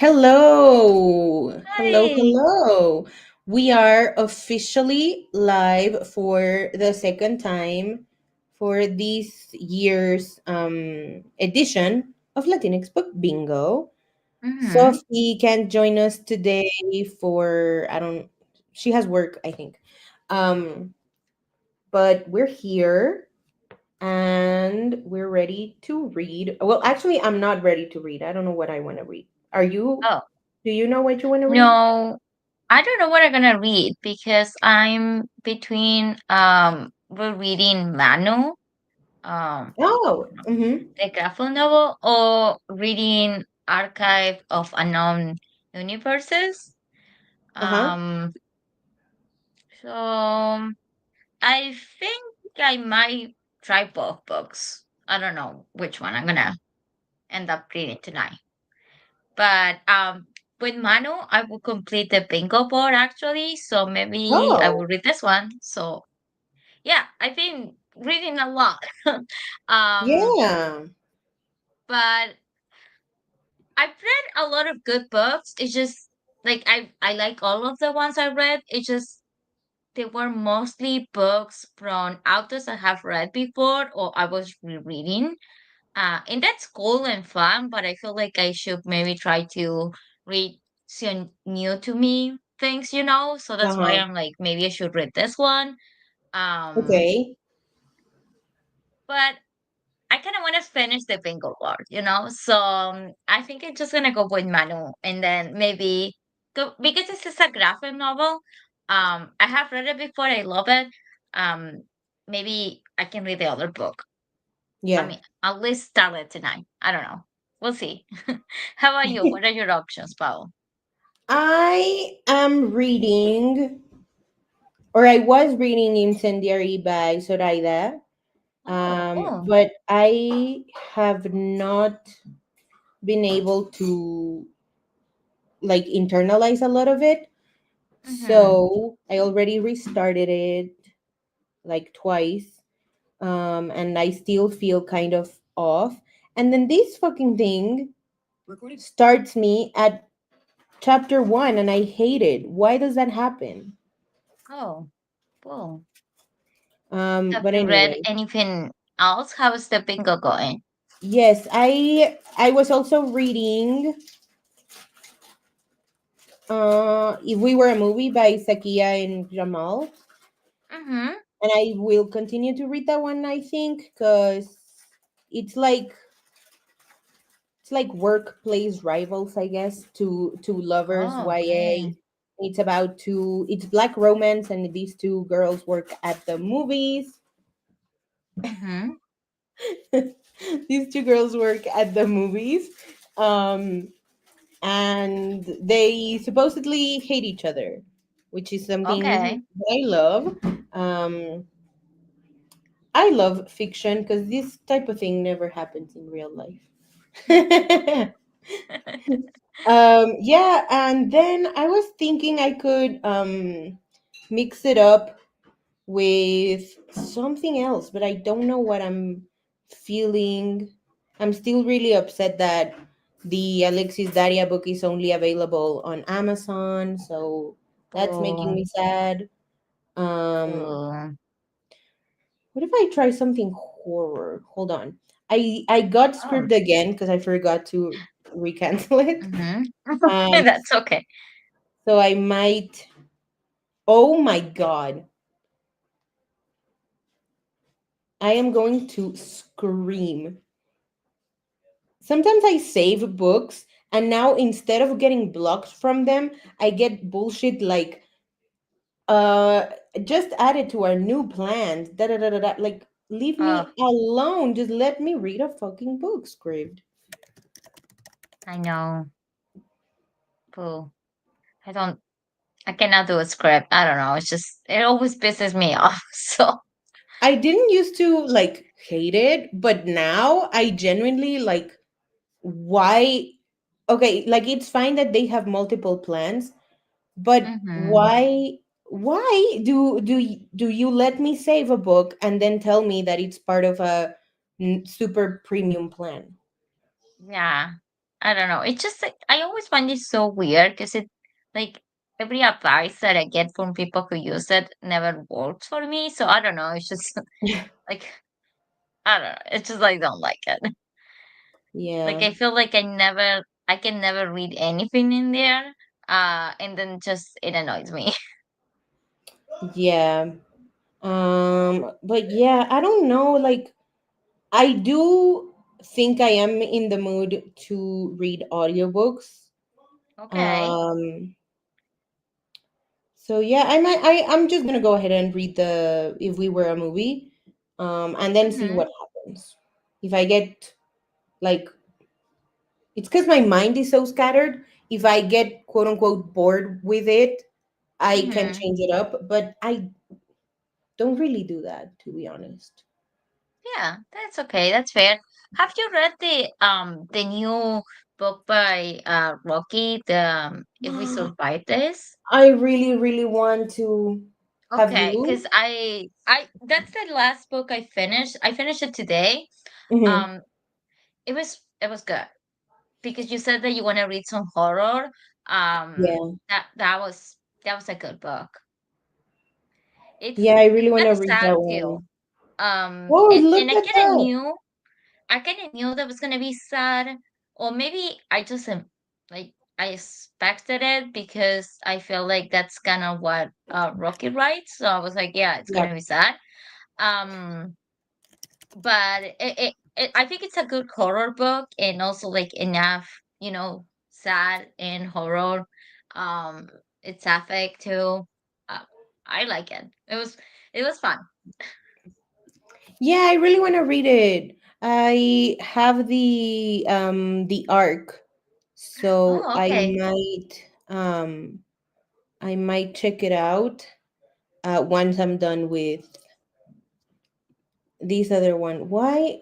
Hello. Hello, Hi. hello. We are officially live for the second time for this year's edition of Latinx Book Bingo. Mm-hmm. Sofi can't join us today for I don't she has work, I think. Um but we're here and we're ready to read. Well, actually I'm not ready to read. I don't know what I want to read. Are you Oh, Do you know what you want to read? no, I don't know what I'm gonna read because I'm between we're reading Manu, um, Oh, mm-hmm. the graphic novel, or reading Archive of Unknown Universes. Uh-huh. Um, so I think I might try both books. I don't know which one I'm gonna end up reading tonight. But with Manu, I will complete the bingo board actually. So maybe I will Oh, read this one. So yeah, I've been reading a lot. um, yeah. but I've read a lot of good books. It's just like I like all of the ones I read. It's just they were mostly books from authors I have read before or I was rereading. And that's cool and fun, but I feel like I should maybe try to read some new to me things. So that's why Uh-huh. I'm like, maybe I should read this one. Um, Okay. but I kind of want to finish the bingo board. So I think I'm just gonna go with Manu, and then maybe go because this is a graphic novel. I have read it before. I love it. Um, maybe I can read the other book. I Yeah. mean, at least start it tonight. I don't know. We'll see. How about you? What are your options, Paul? I am reading, or I was reading Incendiary by Zoraida, Oh, cool. but I have not been able to like internalize a lot of it. Mm-hmm. So I already restarted it like twice, and I still feel kind of off. And then this fucking thing starts me at chapter one, and I hate it. Why does that happen? Oh, cool. Have But you read anyway, anything else? How is the bingo going? yes, I was also reading If We Were a Movie by Sakia and Jamal, Mm-hmm. and I will continue to read that one. I think because it's like it's like workplace rivals, I guess, to lovers Oh, YA. okay. It's black romance, and these two girls work at the movies. Mm-hmm. These two girls work at the movies, um and they supposedly hate each other, which is something Okay. that I love. um I love fiction because this type of thing never happens in real life. Yeah, and then I was thinking I could mix it up with something else, but I don't know what I'm feeling. I'm still really upset that the Alexis Daria book is only available on Amazon, so that's making Oh, me sad. Um, oh, what if I try something horror? Hold on. I got oh. script again because I forgot to recancel it. Mm-hmm. Um, That's okay. so I might. Oh my god! I am going to scream. Sometimes I save books, and now instead of getting blocked from them, I get bullshit like uh just add it to our new plans. Da da da da da. Like leave Oh, me alone. Just let me read a fucking book, script. I know. Cool. I don't. I cannot do a script. I don't know. It's just it always pisses me off. So. I didn't used to like hate it, but now I genuinely like why okay, like it's fine that they have multiple plans, but Mm-hmm. why do you let me save a book and then tell me that it's part of a super premium plan? Yeah. I don't know. It's just like I always find it so weird because it like every advice that I get from people who use it never works for me. So I don't know. It's just like I don't know. It's just I don't like it. Like Yeah, I feel like I can never read anything in there. And then just it annoys me. yeah. But yeah, I don't know. Like, I do think I am in the mood to read audiobooks. Okay. Um, so yeah, I'm just gonna go ahead and read the If We Were a Movie, and then see Mm-hmm. what happens. If I get like, it's because my mind is so scattered. If I get quote unquote bored with it, I can Mm-hmm. change it up. But I don't really do that, to be honest. Yeah, that's okay. That's fair. Have you read the new book by Rocky, the If We Survive This? I really, really want to. Have Okay, because you? I that's the last book I finished. I finished it today. Hmm. Um, it was good because you said that you want to read some horror. Yeah, That was a good book. yeah. I really It's want kind to of read sad that too. one. Oh, And look at that! I kind of knew that was gonna be sad, or maybe I just like I expected it because I feel like that's kind of what Rocky writes. So I was like, yeah, it's Yeah, gonna be sad. Um, but I think it's a good horror book and also like enough, sad and horror. Um, it's sapphic too. Uh, I like it. It was fun. yeah. I really want to read it. I have the arc, so Oh, okay. I might check it out once I'm done with this other one. Why?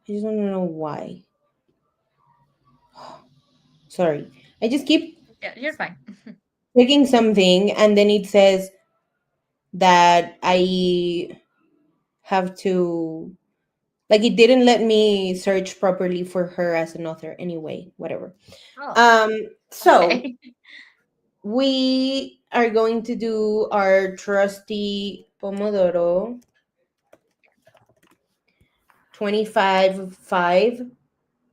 I just want to know why. Sorry, I just keep Yeah, you're fine. clicking something, and then it says that I have to, like, it didn't let me search properly for her as an author. Anyway, whatever. Oh, Um, so okay. we are going to do our trusty Pomodoro 25-5,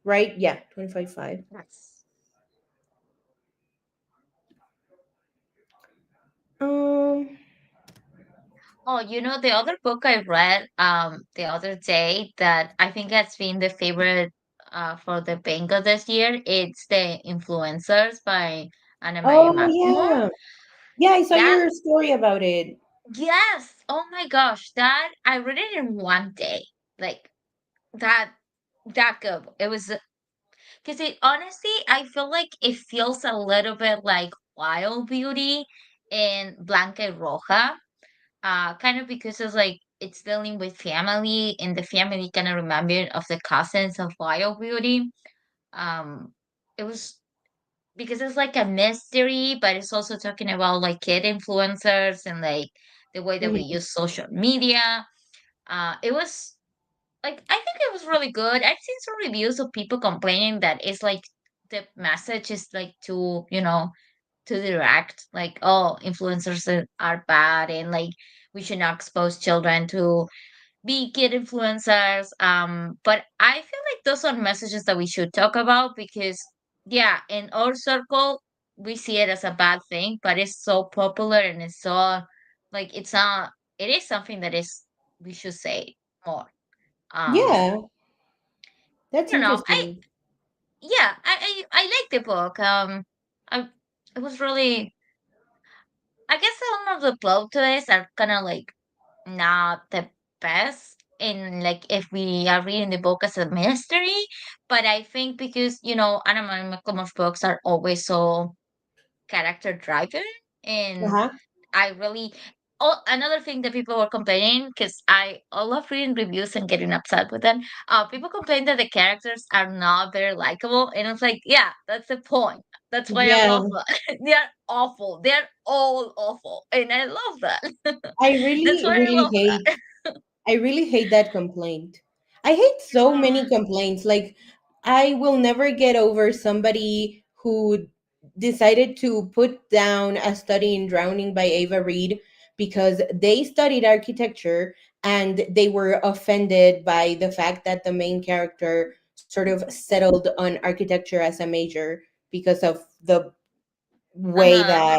right? Yeah, 25-5. Yes. Um, Oh, the other book I read the other day that I think has been the favorite for the bingo this year. It's The Influencers by Anna Maria oh, McLemore. yeah. Yeah, I saw That your story about it. yes. Oh my gosh, that I read it in one day. Like that that good. It was because it honestly I feel like it feels a little bit like Wild Beauty and Blanca Roja. Kind of because it's like it's dealing with family and the family kind of remembered of the cousins of Wild Beauty. Um, it was because it's like a mystery, but it's also talking about like kid influencers and like the way that we Mhm. use social media. It was like I think it was really good. I've seen some reviews of people complaining that it's like the message is like too, too direct, like oh, influencers are bad and like we should not expose children to be kid influencers. But I feel like those are messages that we should talk about because yeah, in our circle we see it as a bad thing, but it's so popular and it's so like it's not it is something that is we should say more. Um Yeah, that's I don't know. I interesting. yeah, I like the book. I it was really I guess some of the plot twists are kind of like not the best in like if we are reading the book as a mystery, but I think because Anna McCormick's books are always so character driven, and Uh-huh. I really oh another thing that people were complaining because I love reading reviews and getting upset with them. People complain that the characters are not very likable, and it's like yeah, that's the point. That's why I Yeah, love that. They're awful. They're all awful, and I love that. I That's really, why I really love hate that. I really hate that complaint. I hate so many Ah, complaints. Like, I will never get over somebody who decided to put down A Study in Drowning by Ava Reed because they studied architecture and they were offended by the fact that the main character sort of settled on architecture as a major because of the way uh-huh.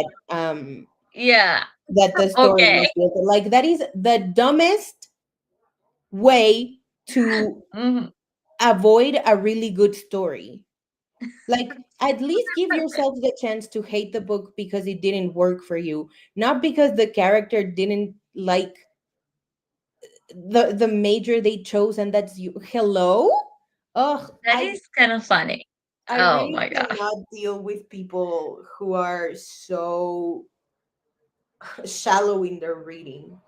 Yeah. that the story Okay. was built. Like, that is the dumbest way to Mhm. avoid a really good story. Like, at least give yourself the chance to hate the book because it didn't work for you, not because the character didn't like the major they chose, and that's you. Hello? Ugh, That is kind of funny. I Oh really my gosh. cannot deal with people who are so shallow in their reading.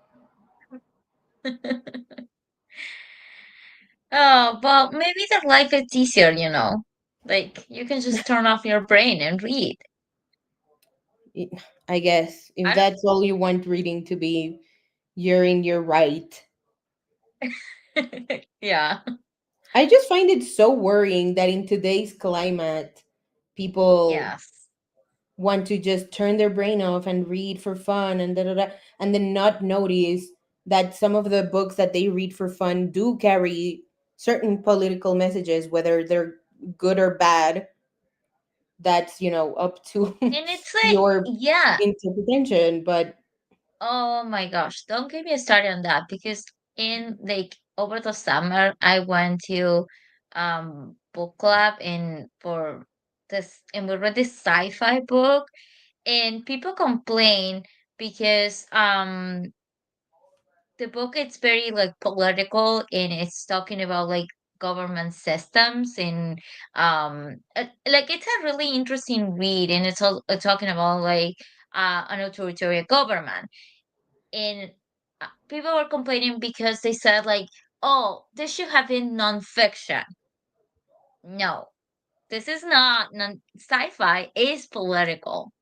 Oh, well, maybe that life is easier, you know. Like you can just turn off your brain and read. I guess if I that's all you want reading to be, you're in your right. don't. Yeah. I just find it so worrying that in today's climate, people Yes. want to just turn their brain off and read for fun and da, da, da, and then not notice that some of the books that they read for fun do carry certain political messages, whether they're good or bad. That's, up to And it's like, your yeah. interpretation. But Oh my gosh. Don't get me started on that because in like over the summer I went to book club in for this and we read this sci-fi book and people complain because the book it's very like political and it's talking about like government systems and like it's a really interesting read and it's all talking about like an authoritarian government and people were complaining because they said like, oh, this should have been nonfiction. No, this is not non sci-fi is political.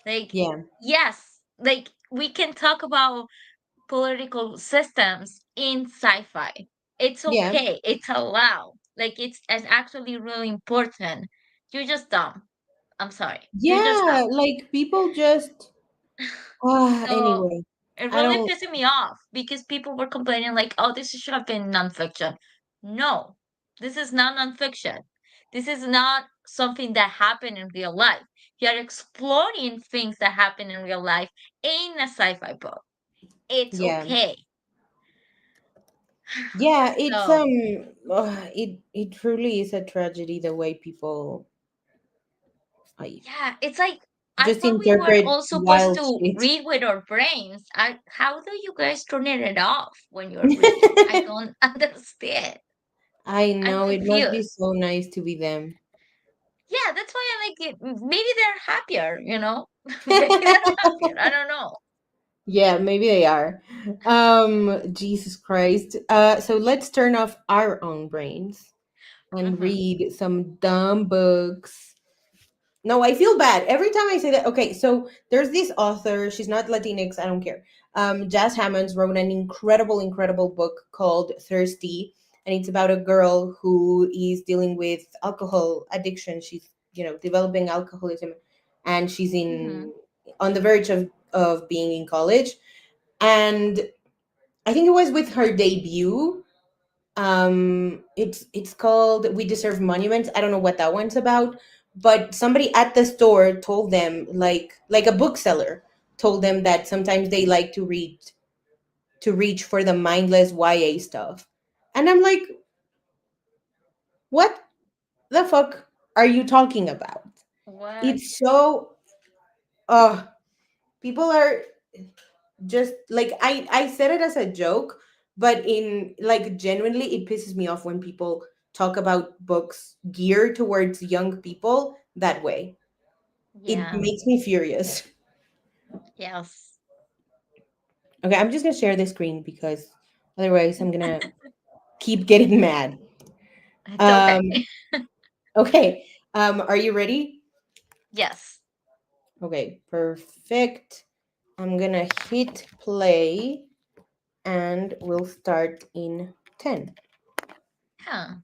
Like, yeah, yes, like we can talk about political systems in sci-fi. It's yeah, okay. It's allowed. Like it's actually really important. You're just dumb. I'm sorry. You're just yeah, dumb. like people just So anyway, it I really don't. pissed me off because people were complaining like, "Oh, this should have been nonfiction." No, this is not nonfiction. This is not something that happened in real life. You're exploring things that happen in real life in a sci-fi book. It's Yeah, okay. yeah, it's So it truly is a tragedy the way people I yeah, it's like I just thought we were interpret all supposed wild to shit. read with our brains. How do you guys turn it off when you're reading? I don't understand. I I'm know, it must be confused. so nice to be them. Yeah, that's why I like it. Maybe they're happier, you know? Maybe they're happier. I don't know. Yeah, maybe they are. Jesus Christ. So let's turn off our own brains and Hmm. read some dumb books. No, I feel bad every time I say that. Okay, so there's this author. She's not Latinx. I don't care. Jazz Hammonds wrote an incredible, incredible book called Thirsty, and it's about a girl who is dealing with alcohol addiction. She's, developing alcoholism, and she's Hmm. in on the verge of being in college. And I think it was with her debut. It's called We Deserve Monuments. I don't know what that one's about, but somebody at the store told them, like a bookseller told them, that sometimes they like to reach for the mindless YA stuff. And I'm like, what the fuck are you talking about? What? It's so uh people are just like, I said it as a joke, but in, like, genuinely it pisses me off when people talk about books geared towards young people that way. It Yeah. makes me furious. Yes. Okay, I'm just gonna share the screen because otherwise I'm gonna keep getting mad. It's okay. um okay, are you ready? Yes. Okay, perfect. I'm gonna hit play and we'll start in 10. Yeah.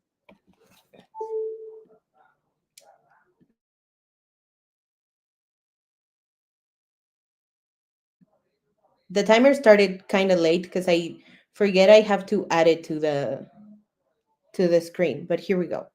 The timer started kind of late because I forget I have to add it to the screen. But here we go.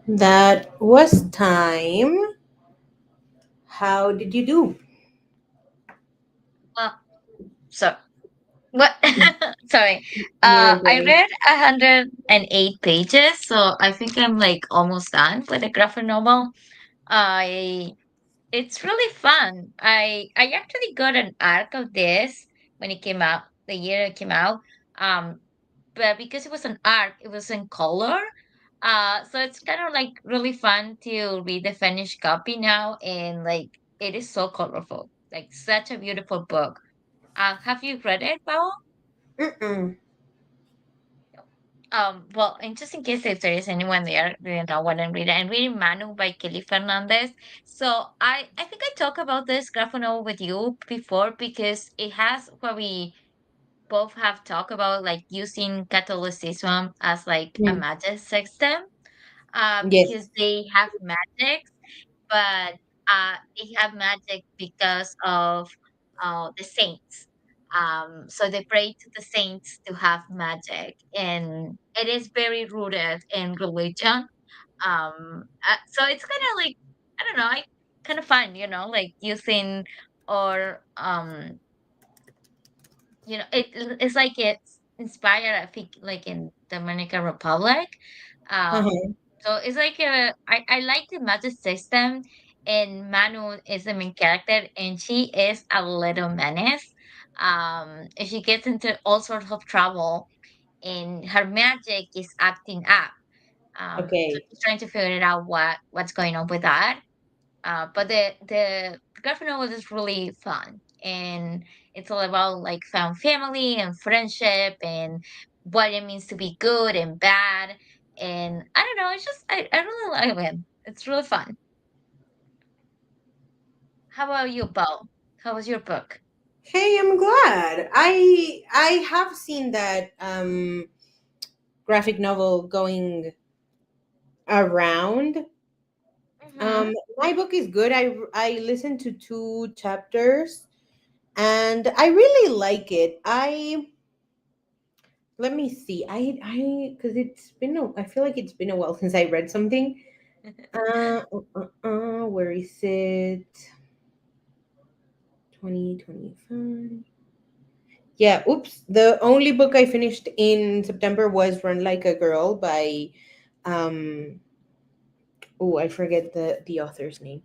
That was time. How did you do? Well, so what? Sorry. You're I great. read 108 pages, so I think I'm like almost done with the graphic novel. I It's really fun. I actually got an arc of this when it came out, the year it came out. Um, but because it was an arc, it was in color. So it's kind of like really fun to read the finished copy now, and like it is so colorful, like such a beautiful book. Have you read it, Bao? Mm-mm. Well, and just in case if there is anyone there didn't know what I'm reading Manu by Kelly Fernandez. So I think I talked about this graphic novel with you before because it has what we both have talked about, like using Catholicism as like a Mm. magic system. Yes. Because they have magic, but they have magic because of the saints. So they pray to the saints to have magic, and it is very rooted in religion. So it's kind of like I don't know, I kind of fun, like using or it's like it's inspired, I think, like in Dominican Republic. Um, Uh-huh. so it's like I like the magic system, and Manu is the main character, and she is a little menace. And she gets into all sorts of trouble, and her magic is acting up. So Okay. she's trying to figure it out what's going on with that. But the graphic novel is really fun, and it's all about like found family and friendship and what it means to be good and bad. And I don't know, it's just I really like it. It's really fun. How about you, Bo? How was your book? Hey, I'm glad. I have seen that graphic novel going around. Mm-hmm. My book is good. I listened to two chapters and I really like it. I let me see. I because I feel like it's been a while since I read something. Where is it? 2025. Yeah, oops. The only book I finished in September was Run Like a Girl by um oh, I forget the author's name.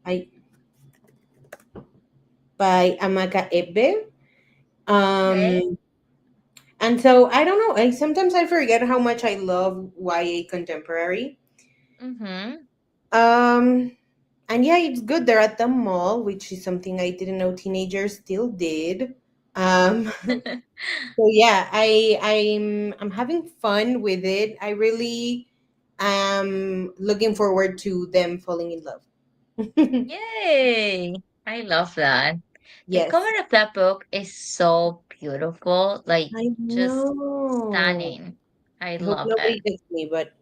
I by Amaka Ebbe. Okay. Um and so I don't know. I sometimes I forget how much I love YA contemporary. Mm-hmm. Um and yeah, it's good. They're at the mall, which is something I didn't know teenagers still did. So yeah, I'm having fun with it. I really am looking forward to them falling in love. Yay! I love that. The cover Yes, of that book is so beautiful, like I just know. stunning. I I hope love it. nobody gets me, but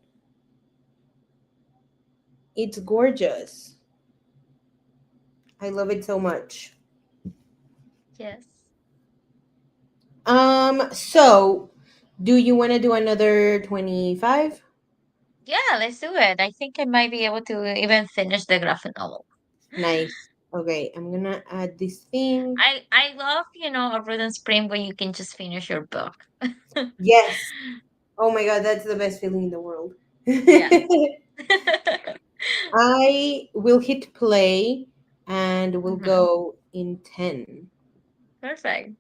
it's gorgeous. I love it so much. Yes. So do you want to do another 25? Yeah, let's do it. I think I might be able to even finish the graphic novel. Nice. Okay, I'm gonna add this thing. I love, a rhythm spring where you can just finish your book. Yes. Oh my god, that's the best feeling in the world. Yes. I will hit play and we'll Hmm. go in 10. Perfect.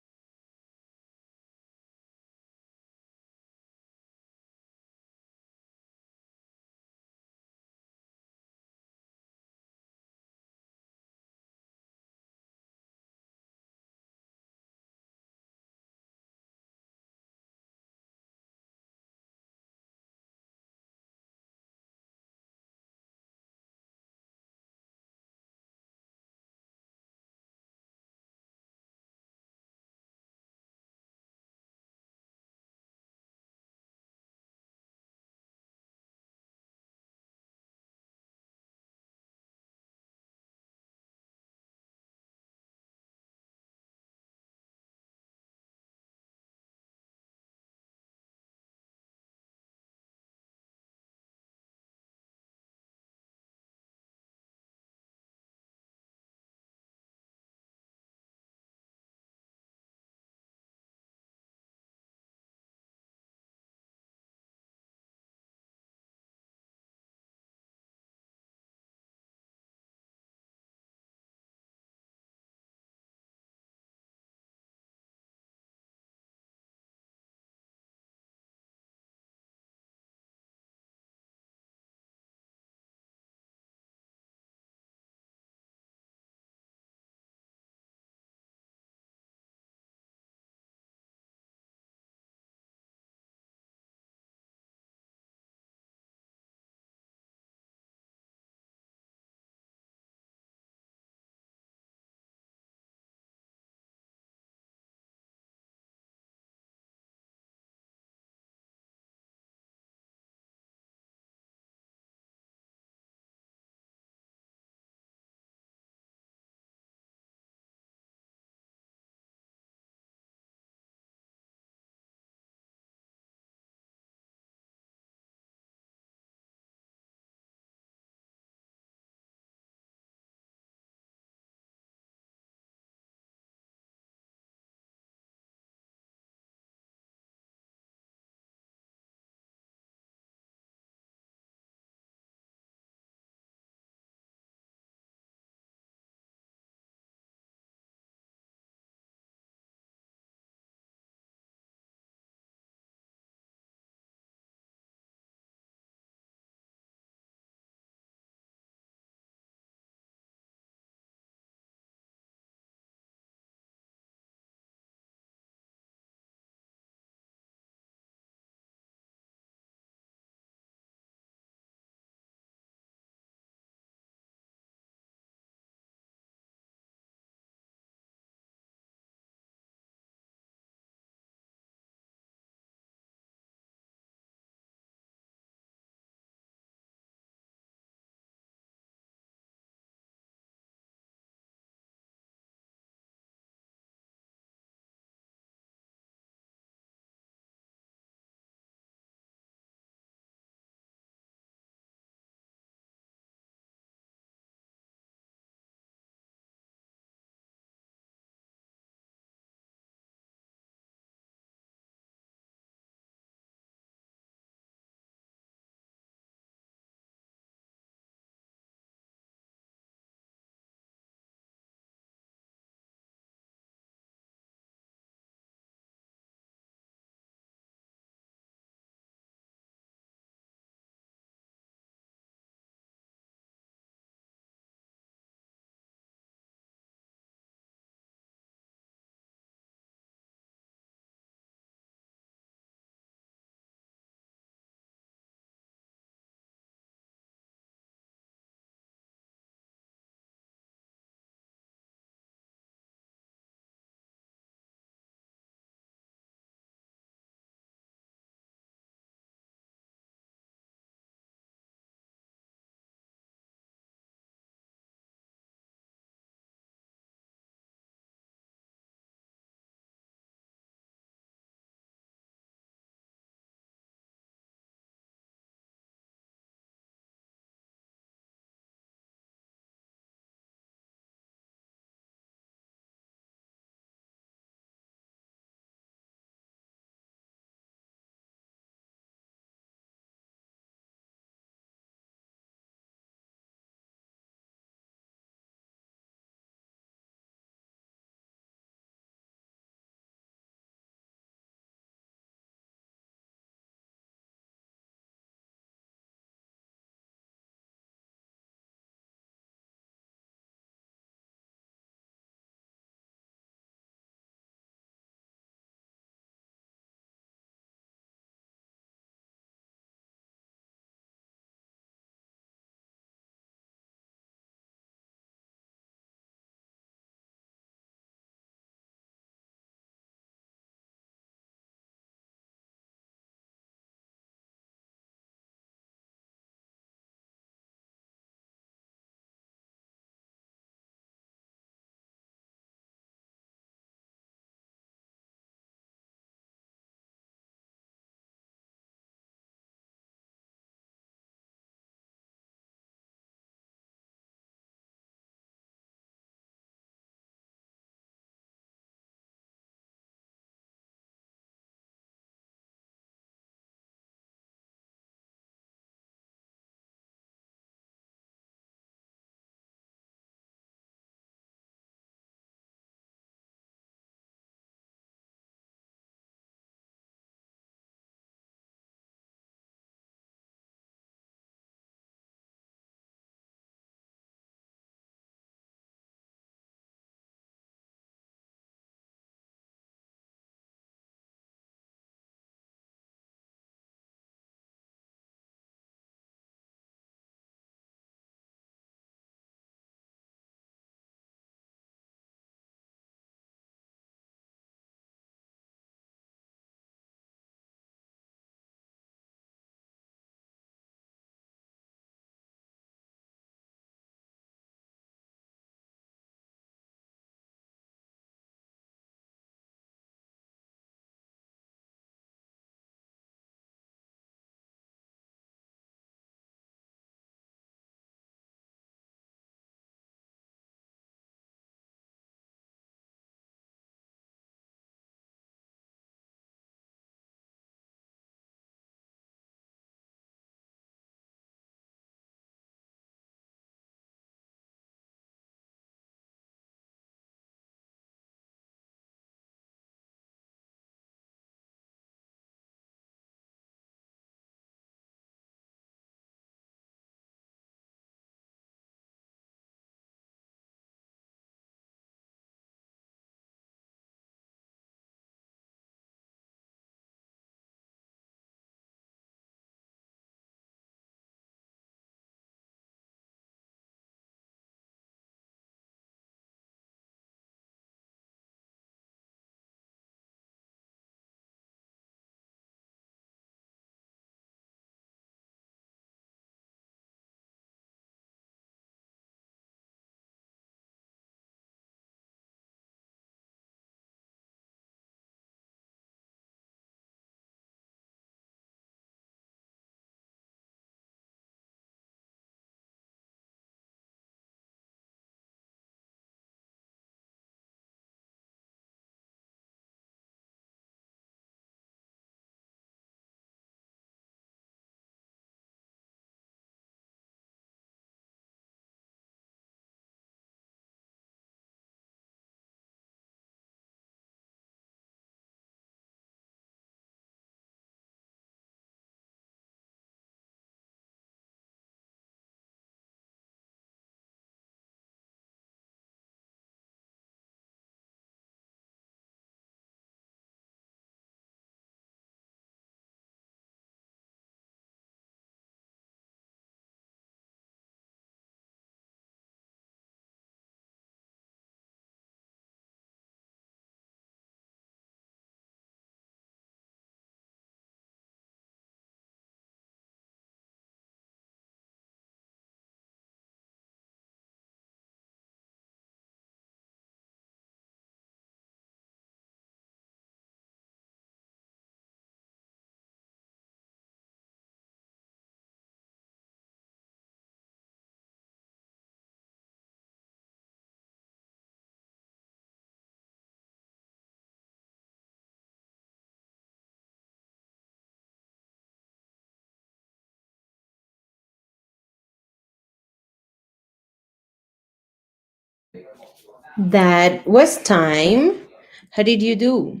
That was time. How did you do?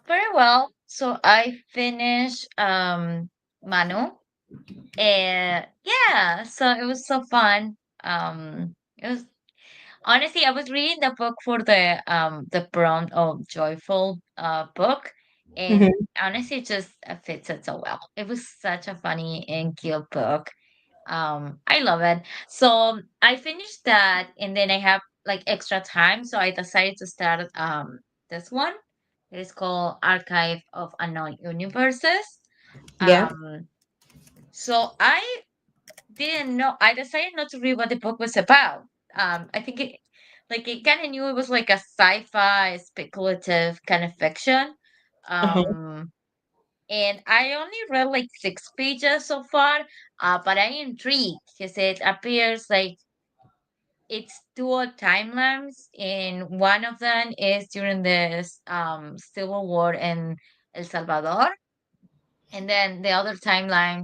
Very well. So I finished Manu. And yeah, so it was so fun. It was honestly I was reading the book for the prompt of joyful book, and Mhm. honestly it just fits it so well. It was such a funny and cute book. I love it. So I finished that, and then I have like extra time, so I decided to start this one. It is called Archive of Unknown Universes. Yeah. Um, so I didn't know. I decided not to read what the book was about. I think it kind of knew it was like a sci-fi speculative kind of fiction. Uh-huh. Um, and I only read like 6 pages so far. But I intrigued because it appears like it's dual timelines, and one of them is during this civil war in El Salvador, and then the other timeline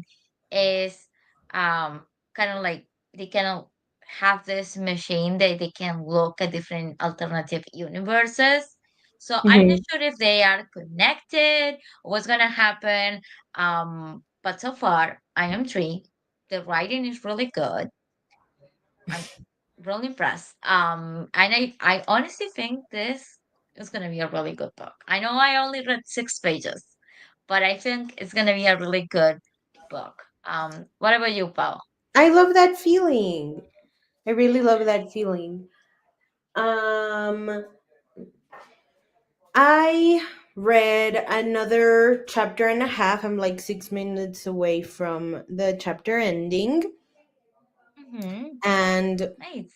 is kind of like they kind of have this machine that they can look at different alternative universes. So I'm not Mhm. sure if they are connected or what's gonna happen. But so far I am intrigued. The writing is really good. I'm really impressed. And I honestly think this is gonna be a really good book. I know I only read 6 pages, but I think it's gonna be a really good book. What about you, Paul? I love that feeling. I really love that feeling. Um, I read another chapter and a half. I'm like 6 minutes away from the chapter ending, Mm-hmm. and Nice.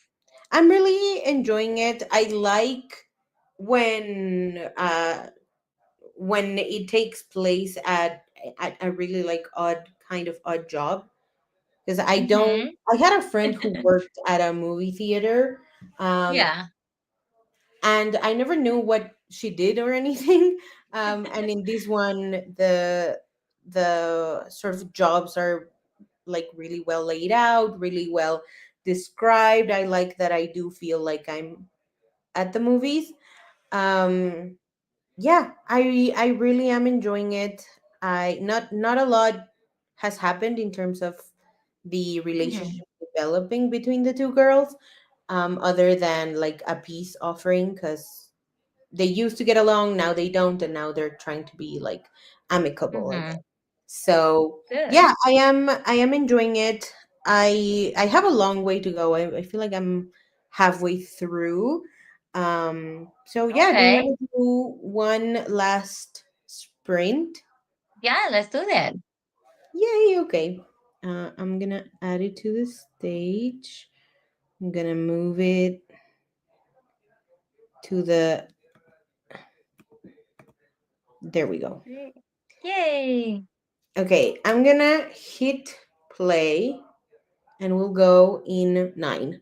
I'm really enjoying it. I like when it takes place at a really like odd job, because Mm-hmm. I had a friend who worked at a movie theater, um Yeah. and I never knew what she did or anything. And in this one, the sort of jobs are like really well laid out, really well described. I like that I do feel like I'm at the movies. um yeah, I really am enjoying it. I not a lot has happened in terms of the Mm-hmm. relationship developing between the two girls, other than like a peace offering, because they used to get along, now they don't, and now they're trying to be like amicable Mm-hmm. again. So Good. yeah, I am enjoying it. I have a long way to go. I feel like I'm halfway through. So yeah, do you Okay. want to do one last sprint? Yeah, let's do that. Yay, okay. I'm gonna add it to the stage. I'm gonna move it to the, there we go. Great. Yay. Okay, I'm gonna hit play and we'll go in 9.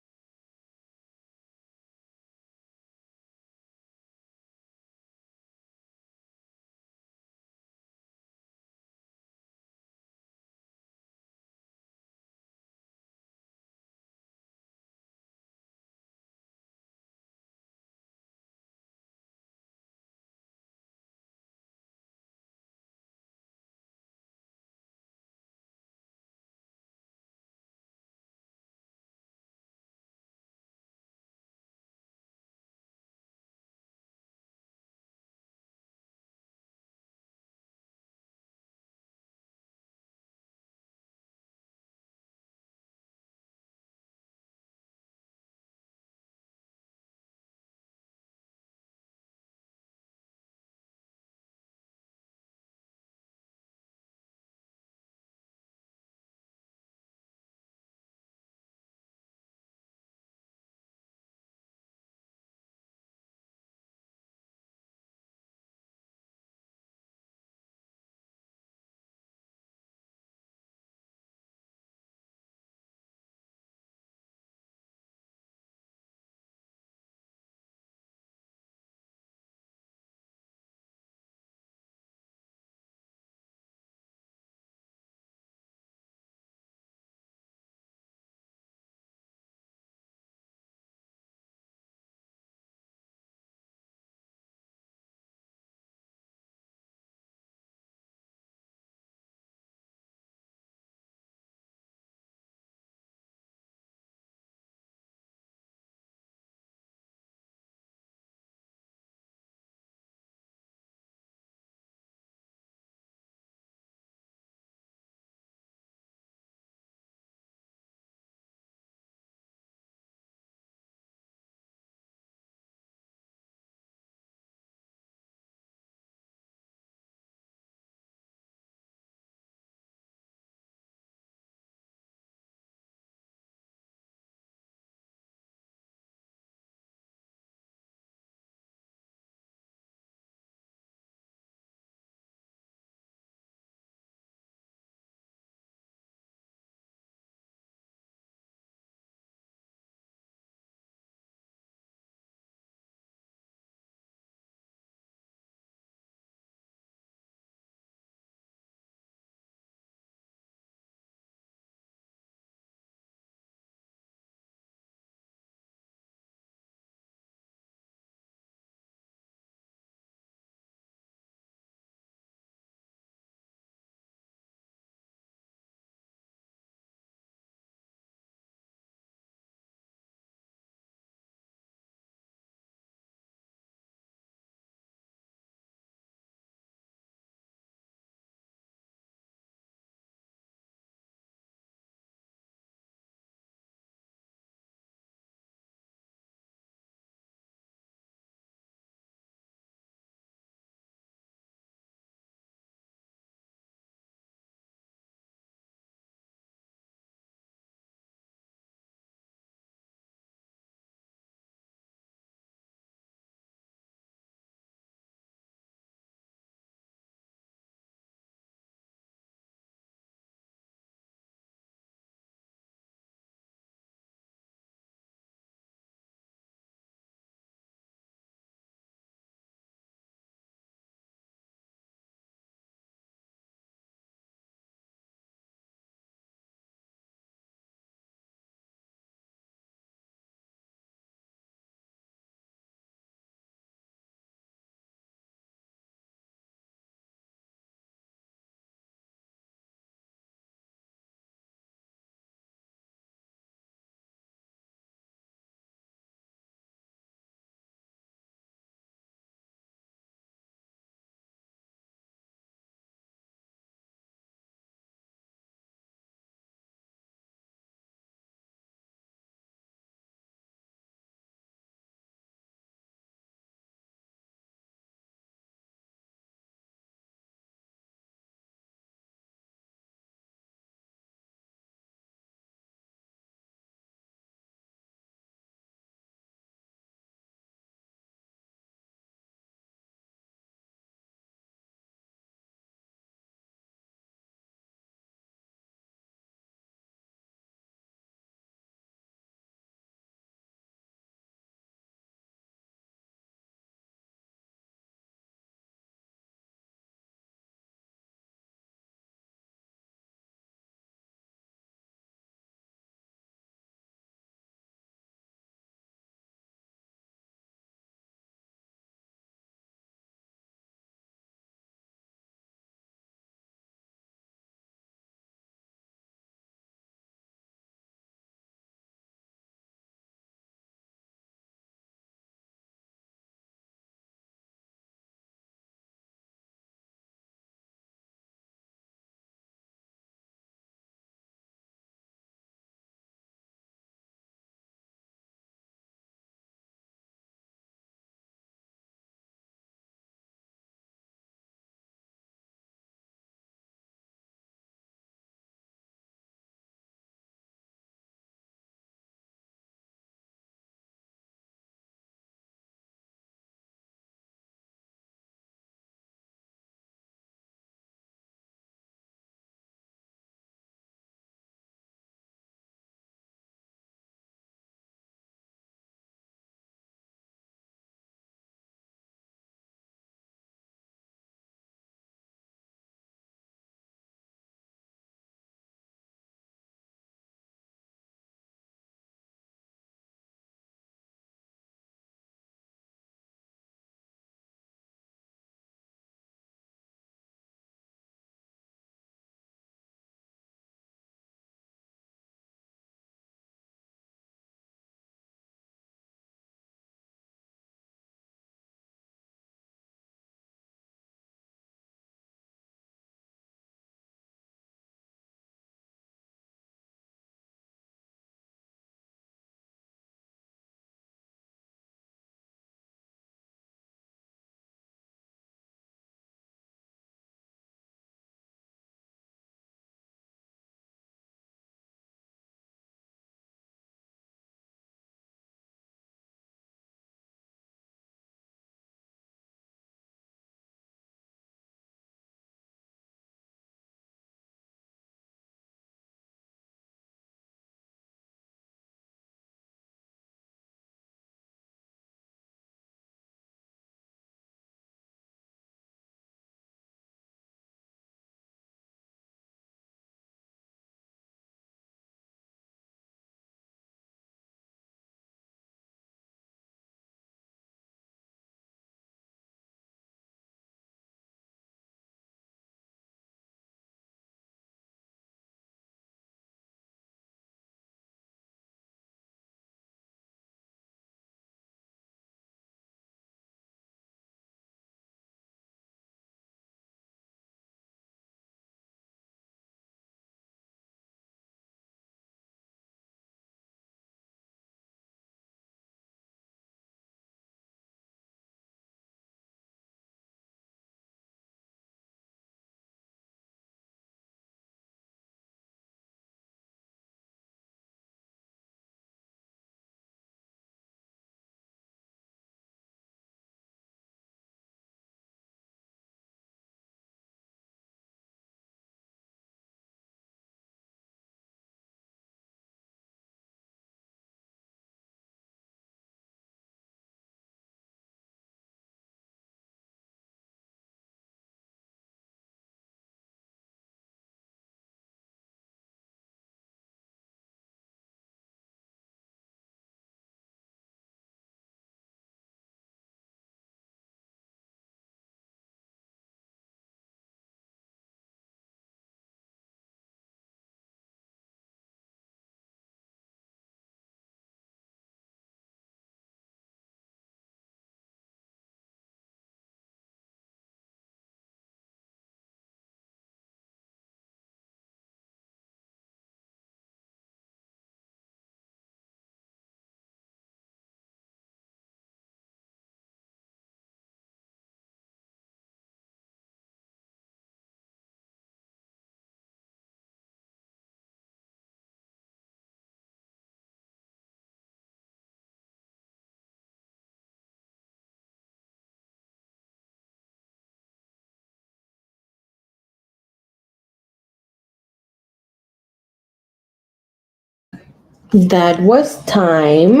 That was time.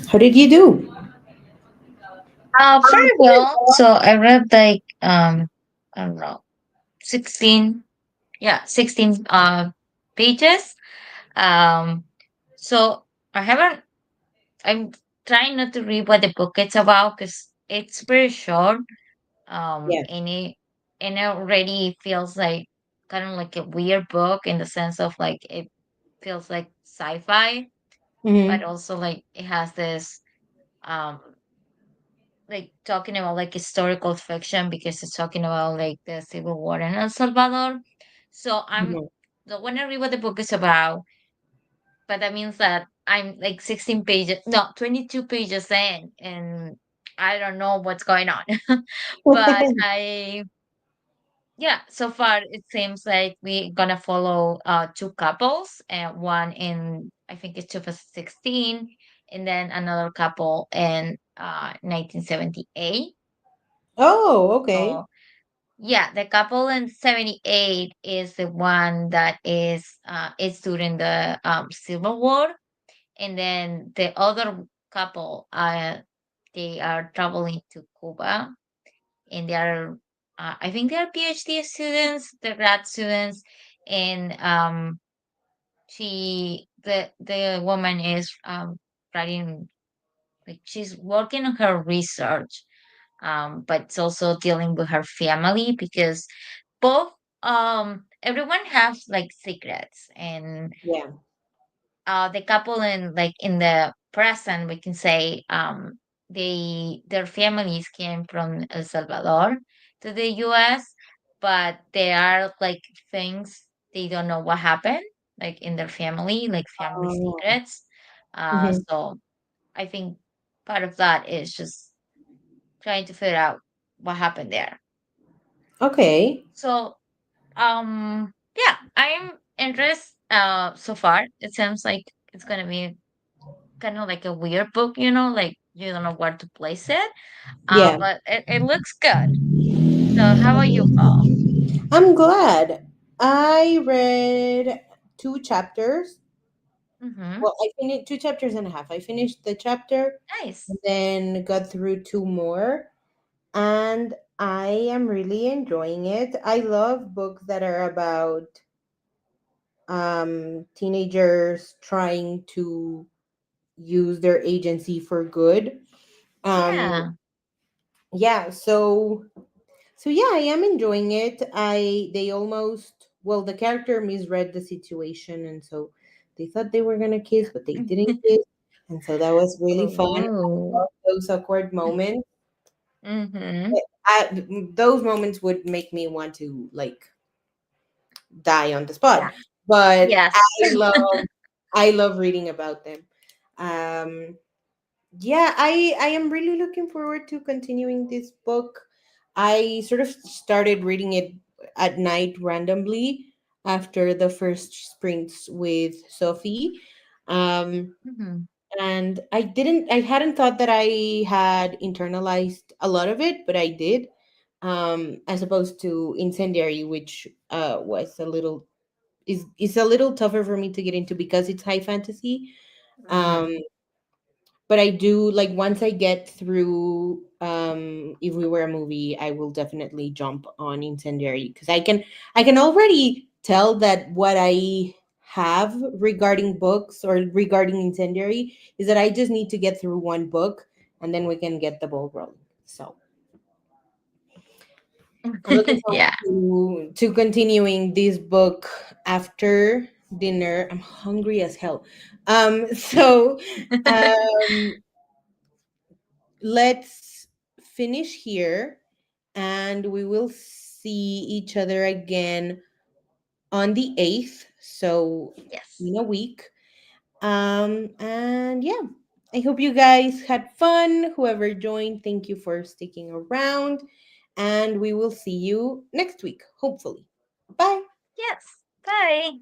How did you do? Very well. So I read like I don't know, 16, yeah, 16 pages. Um so I haven't I'm trying not to read what the book is about because it's very short. Yeah. And it already feels like kind of like a weird book in the sense of like it feels like sci-fi, but Mm-hmm. also like it has this um like talking about like historical fiction because it's talking about like the civil war in El Salvador. So I'm Mm-hmm. don't want to read what the book is about, but that means that I'm like 16 pages, no, 22 pages in, and I don't know what's going on. But yeah, so far it seems like we're gonna follow two couples, and one in I think it's 2016, and then another couple in 1978. Oh, okay. So yeah, the couple in 78 is the one that is during the Civil War, and then the other couple they are traveling to Cuba, and they are I think they are PhD students, the grad students, and the woman is writing, like she's working on her research, but it's also dealing with her family because both everyone has like secrets, and Yeah. the couple in like in the present we can say their families came from El Salvador to the US, but there are like things they don't know what happened like in their family, like family Oh. secrets. Mm-hmm. So I think part of that is just trying to figure out what happened there. Okay. So yeah, I'm interested so far. It seems like it's gonna be kind of like a weird book, like you don't know where to place it. Yeah. But it looks good. So how about you, Paul? I'm glad. I read two chapters. Mm-hmm. Well, I finished two chapters and a half. I finished the chapter and Nice. then got through two more, and I am really enjoying it. I love books that are about teenagers trying to use their agency for good. Um, Yeah. yeah, so yeah, I am enjoying it. They almost, well, the character misread the situation, and so they thought they were gonna kiss, but they didn't kiss, and so that was really fun. I Oh. love those awkward moments. Mm-hmm. Those moments would make me want to like die on the spot, Yeah. but Yes. I love reading about them. Um, yeah, I am really looking forward to continuing this book. I sort of started reading it at night randomly after the first sprints with Sophie. Um, Mm-hmm. and I hadn't thought that I had internalized a lot of it, but I did. As opposed to Incendiary, which was a little is a little tougher for me to get into because it's high fantasy. Um, Mm-hmm. but I do like once I get through If We Were a Movie, I will definitely jump on Incendiary because I can already tell that what I have regarding books or regarding Incendiary is that I just need to get through one book and then we can get the ball rolling. So I'm looking forward Yeah. to continuing this book after dinner. I'm hungry as hell. So um let's finish here and we will see each other again on the 8th, so Yes. in a week. And yeah, I hope you guys had fun. Whoever joined, thank you for sticking around, and we will see you next week, hopefully. Bye. Yes. Bye.